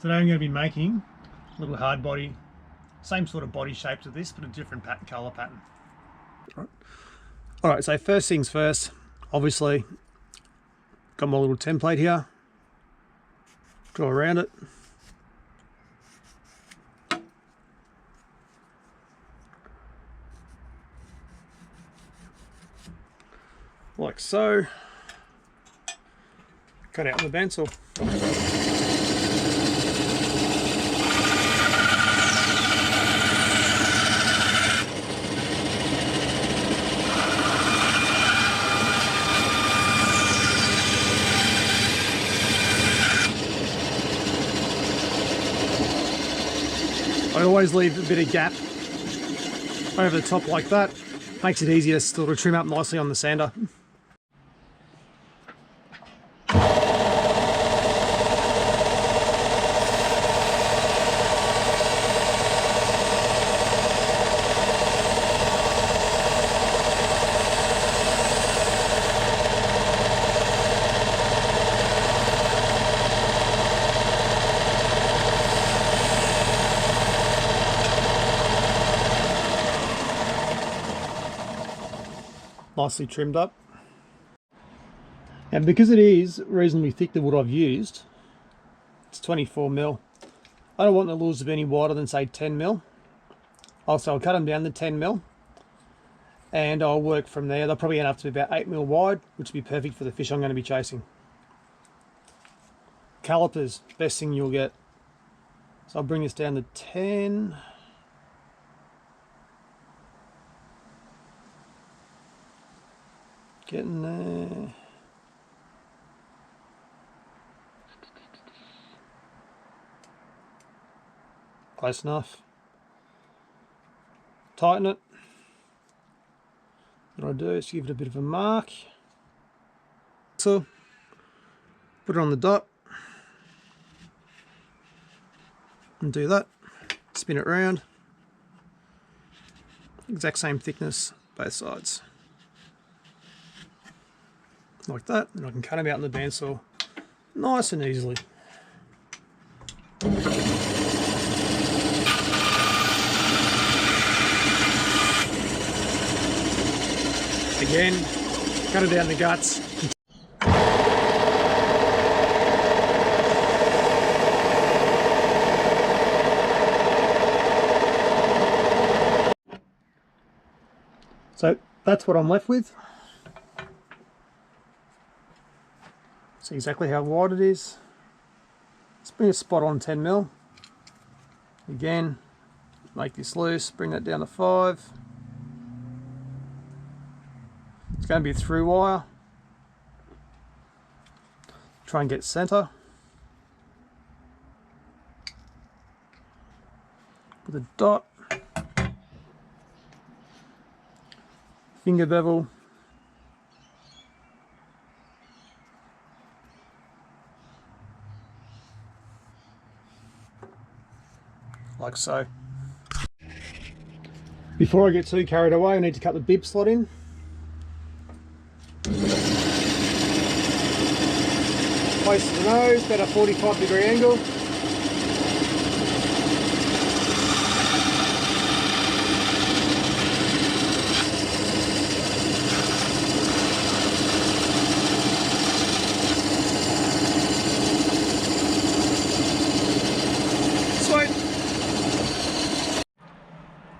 Today I'm going to be making a little hard body, same sort of body shape to this, but a different colour pattern. Alright, so first things first, obviously got my little template here, draw around it. Like so. Cut out the pencil. I always leave a bit of gap over the top like that. Makes it easier to sort of trim up nicely on the sander. Nicely trimmed up. And because it is reasonably thick, the wood I've used, it's 24mm. I don't want the lures to be any wider than say 10mm. Also, I'll cut them down to 10mm and I'll work from there. They'll probably end up to be about 8mm wide, which would be perfect for the fish I'm going to be chasing. Calipers, best thing you'll get. So I'll bring this down to 10. Getting there. Close enough. Tighten it. What I do is give it a bit of a mark. So put it on the dot. And do that. Spin it around. Exact same thickness, both sides. Like that, and I can cut them out in the bandsaw nice and easily. Again, cut it down the guts. So that's what I'm left with. See exactly how wide it is. Let's bring it spot on 10mm. Again, make this loose, bring that down to 5. It's going to be a through wire. Try and get center. With a dot. Finger bevel. Like so. Before I get too carried away, I need to cut the bib slot in. Close to the nose, about a 45-degree angle.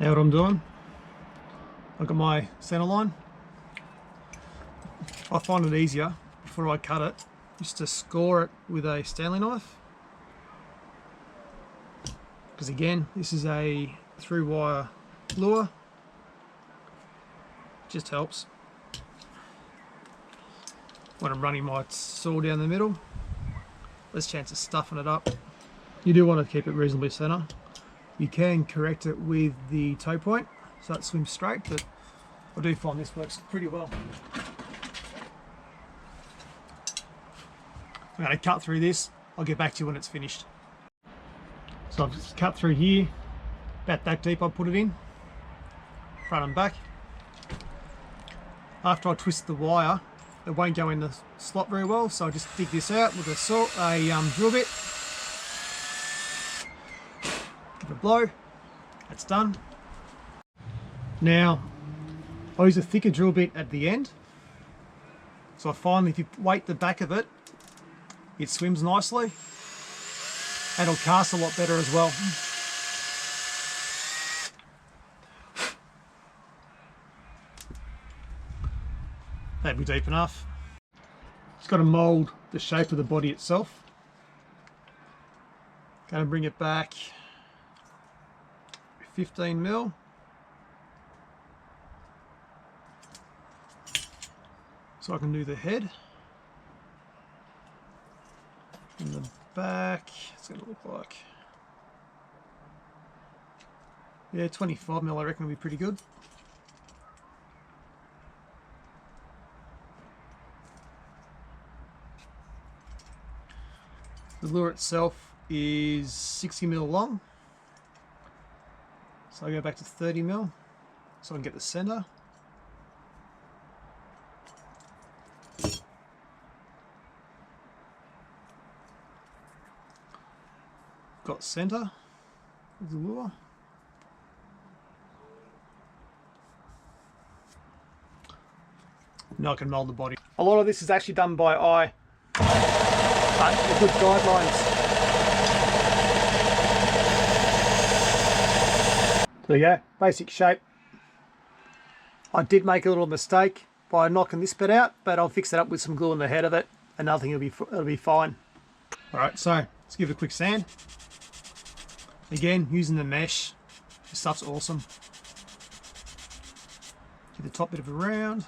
Now what I'm doing, I've got my center line. I find it easier, before I cut it, just to score it with a Stanley knife. Because again, this is a through wire lure. Just helps. When I'm running my saw down the middle, less chance of stuffing it up. You do want to keep it reasonably center. You can correct it with the toe point so it swims straight, but I do find this works pretty well. I'm going to cut through this. I'll get back to you when it's finished. So I've just cut through here, about that deep I put it in, front and back. After I twist the wire, it won't go in the slot very well, so I just dig this out with a drill bit. blow. That's done. Now, I use a thicker drill bit at the end. So I find if you weight the back of it, it swims nicely. And it'll cast a lot better as well. That'd be deep enough. It's got to mould the shape of the body itself. Going to bring it back 15 mil. So I can do the head. And the back, it's going to look like, yeah, 25 mil I reckon will be pretty good. The lure itself is 60 mil long, so I go back to 30 mil so I can get the center. Got center of the lure. Now I can mold the body. A lot of this is actually done by eye, but they're good guidelines. So yeah, basic shape. I did make a little mistake by knocking this bit out, but I'll fix it up with some glue on the head of it, and nothing will be fine. All right, so let's give it a quick sand. Again, using the mesh, this stuff's awesome. Give the top bit of a round.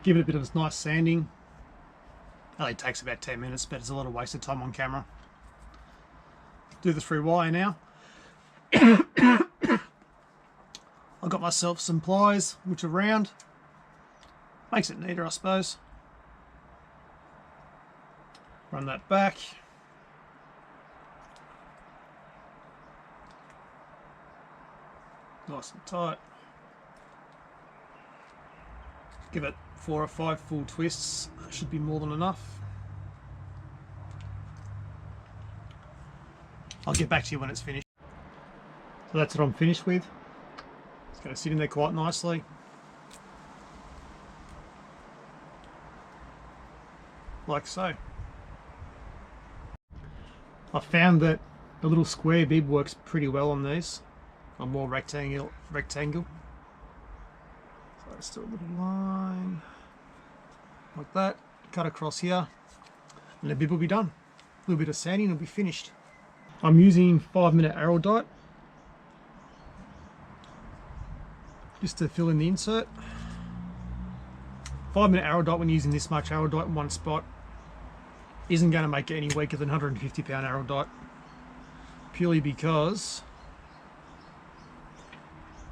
Give it a bit of a nice sanding. Only takes about 10 minutes, but it's a lot of wasted time on camera. Do the through wire now. I've got myself some pliers, which are round. Makes it neater, I suppose. Run that back. Nice and tight. Give it 4 or 5 full twists. Should be more than enough. I'll get back to you when it's finished. So that's what I'm finished with. It's going to sit in there quite nicely. Like so. I found that the little square bib works pretty well on these. I'm more rectangle. So let's do a little line like that, cut across here, and the bib will be done. A little bit of sanding and it'll be finished. I'm using 5-minute arrowdite just to fill in the insert. 5-minute arrowdite, when using this much arrowdite in one spot, isn't going to make it any weaker than 150 pound arrowdite, purely because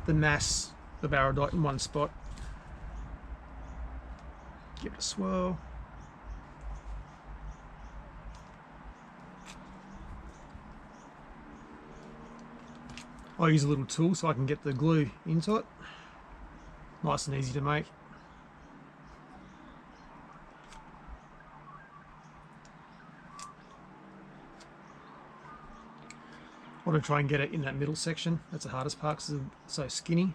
the mass of arrowdite in one spot. Give it a swirl. I use a little tool so I can get the glue into it. Nice and easy to make. I want to try and get it in that middle section. That's the hardest part because it's so skinny.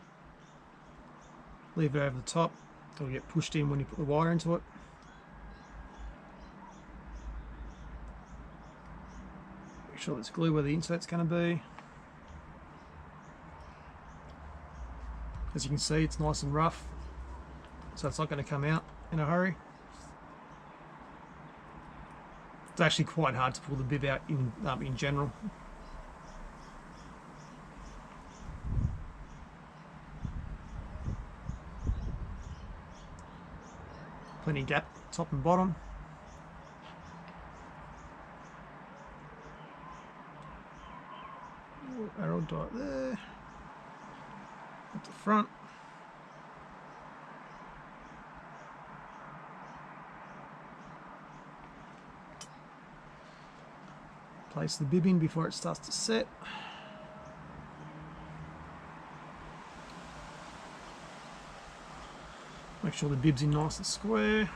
Leave it over the top. It'll get pushed in when you put the wire into it. Make sure there's glue where the insert's going to be. As you can see, it's nice and rough, so it's not going to come out in a hurry. It's actually quite hard to pull the bib out in general. Plenty of gap top and bottom. Arrow dot there. At the front. Place the bib in before it starts to set. Make sure the bib's in nice and square.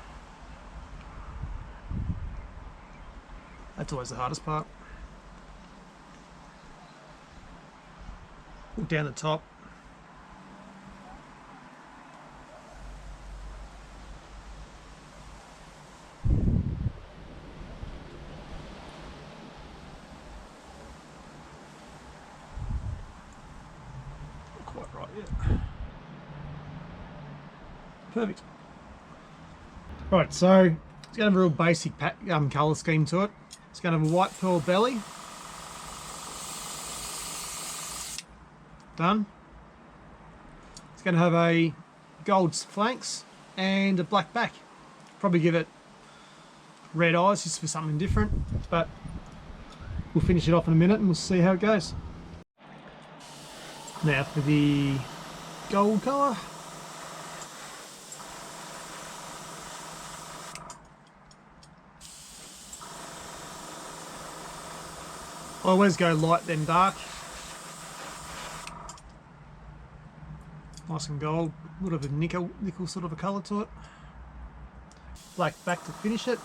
That's always the hardest part. Look down the top. Not quite right yet. Perfect. Right, so it's going to have a real basic colour scheme to it. It's going to have a white pearl belly. Done. It's going to have a gold flanks and a black back. Probably give it red eyes just for something different, but we'll finish it off in a minute and we'll see how it goes. Now for the gold colour. I always go light then dark. Nice and gold, a little bit of nickel sort of a colour to it. Black back to finish it.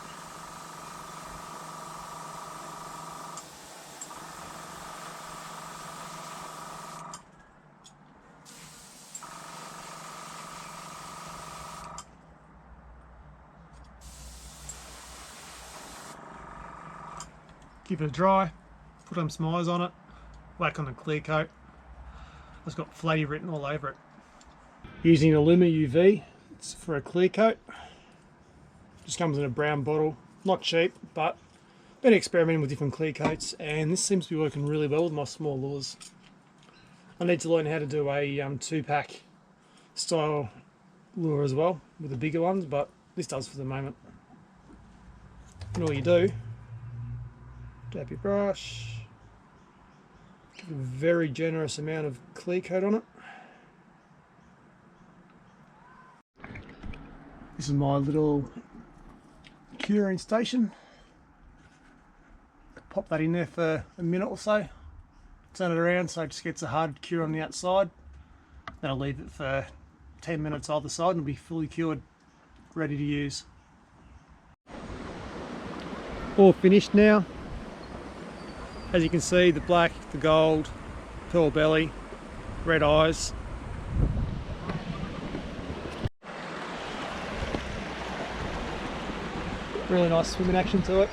Keep it dry, put some eyes on it, whack on the clear coat. It's got Flatty written all over it. Using a Luma UV, it's for a clear coat. Just comes in a brown bottle, not cheap, but been experimenting with different clear coats and this seems to be working really well with my small lures. I need to learn how to do a 2-pack style lure as well with the bigger ones, but this does for the moment. And all you do, dab your brush, give a very generous amount of clear coat on it. This is my little curing station. Pop that in there for a minute or so. Turn it around so it just gets a hard cure on the outside. Then I'll leave it for 10 minutes either side and it'll be fully cured, ready to use. All finished now. As you can see, the black, the gold, pearl belly, red eyes. Really nice swimming action to it.